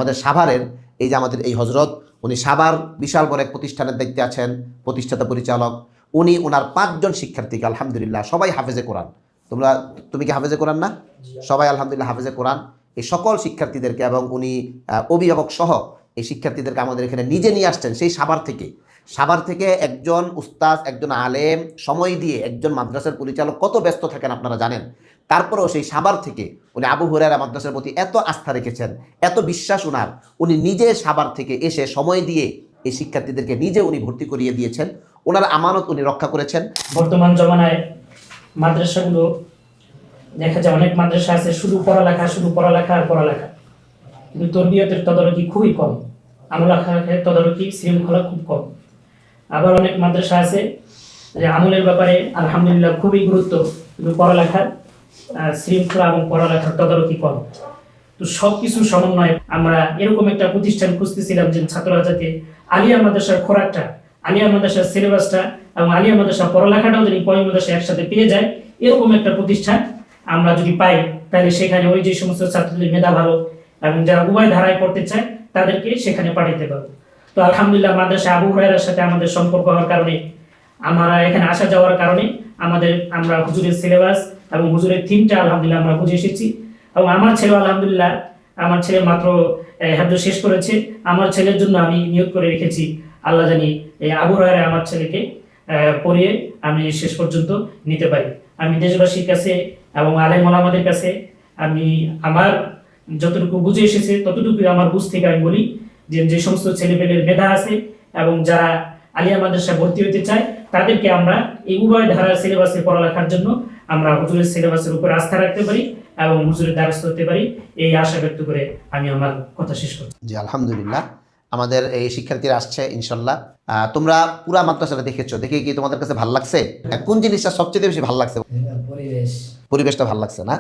আমাদের সাভারের এই যে আমাদের এই হজরত, উনি সাভার বিশাল বড় এক প্রতিষ্ঠানের দায়িত্বে আছেন, প্রতিষ্ঠাতা পরিচালক। উনি ওনার 5 জন শিক্ষার্থীকে আলহামদুলিল্লাহ সবাই হাফেজে কোরআন। তুমি কি হাফেজে কোরআন না? সবাই আলহামদুলিল্লাহ হাফেজে কোরআন। এই সকল শিক্ষার্থীদেরকে এবং উনি অভিভাবক সহ এই শিক্ষার্থীদেরকে আমাদের এখানে নিজে নিয়ে আসছেন সেই সাভার থেকে একজন উস্তাদ, একজন আলেম সময় দিয়ে, একজন মাদ্রাসার পরিচালক কত ব্যস্ত থাকেন আপনারা জানেন। তারপরেও সেই সাভার থেকে উনি আবু হুরায়রা মাদ্রাসার প্রতি এত আস্থা রেখেছেন, এত বিশ্বাস উনার, উনি নিজে সাভার থেকে এসে সময় দিয়ে এই শিক্ষার্থীদেরকে নিজে উনি ভর্তি করিয়ে দিয়েছেন। ওনার আমানত উনি রক্ষা করেছেন। বর্তমান জমানায় মাদ্রাসাগুলো দেখা যায়, অনেক মাদ্রাসা আছে শুধু পড়ালেখা আর পড়ালেখা, কিন্তু তরবিয়তের তদারকি খুবই কম, আমল আখলাকের তদারকি শৃঙ্খলা খুব কম। আবার অনেক মাদ্রাসা আছে যে আমলের ব্যাপারে আলহামদুলিল্লাহ খুবই গুরুত্ব, কিন্তু পড়ালেখার শৃঙ্খলা এবং পড়ালেখার তদারকি কম। তো সব কিছু সমন্বয়ে আমরা এরকম একটা প্রতিষ্ঠান খুঁজতেছিলাম যে ছাত্ররা যাতে আলিয়া মাদ্রাসার খোরাকটা, আলিয়া মাদ্রাসার সিলেবাসটা এবং আলিয়া মাদ্রাসার পড়ালেখাটাও যদি পয় মাদ্রাসা একসাথে পেয়ে যায়, এরকম একটা প্রতিষ্ঠান আমরা যদি পাই, তাহলে সেখানে ওই যে সমস্ত ছাত্রদের মেধা ভালো এবং যারা উভয় ধারায় পড়তে চায় তাদেরকে সেখানে পাঠাতে পারবো। তো আলহামদুলিল্লাহ মাদ্রাসা আবু হুরায়রার সাথে আমাদের সম্পর্ক হওয়ার কারণে, আমরা এখানে আসা যাওয়ার কারণে আমরা হুজুরের সিলেবাস এবং হুজুরের থিমটা আলহামদুলিল্লাহ আমরা বুঝে এসেছি। এবং আমার ছেলে আলহামদুলিল্লাহ, আমার ছেলে মাত্র হেফজ শেষ করেছে। আমার ছেলের জন্য আমি নিয়োগ করে রেখেছি, আল্লাহ জানি এই আবু হুরায়রা আমার ছেলেকে পড়িয়ে আমি শেষ পর্যন্ত নিতে পারি। আমি দেশবাসীর কাছে এবং আলেম ওলামাদের কাছে আমি আমার যতটুকু বুঝে এসেছে ততটুকুই আমার বুঝ থেকে আমি বলি যে যে সমস্ত ছেলেপেলের মেধা আছে এবং যারা আলিয়া মাদ্রাসা ভর্তি হতে চায়, তাদেরকে আমরা এই উভয় ধারার সিলেবাসে পড়ালেখার জন্য আমরা হুজুরের সিলেবাসের উপর আস্থা রাখতে পারি এবং হুজুরের দ্বারস্থ হতে পারি, এই আশা ব্যক্ত করে আমি আমার কথা শেষ করছি। জি আলহামদুলিল্লাহ, আমাদের এই শিক্ষার্থীরা আসছে ইনশাল্লাহ। তোমরা পুরা মাদ্রাসাটা দেখেছো, দেখে কি তোমাদের কাছে ভালো লাগছে? কোন জিনিসটা সবচেয়ে বেশি ভালো লাগছে? পরিবেশ। পরিবেশটা ভালো লাগছে না?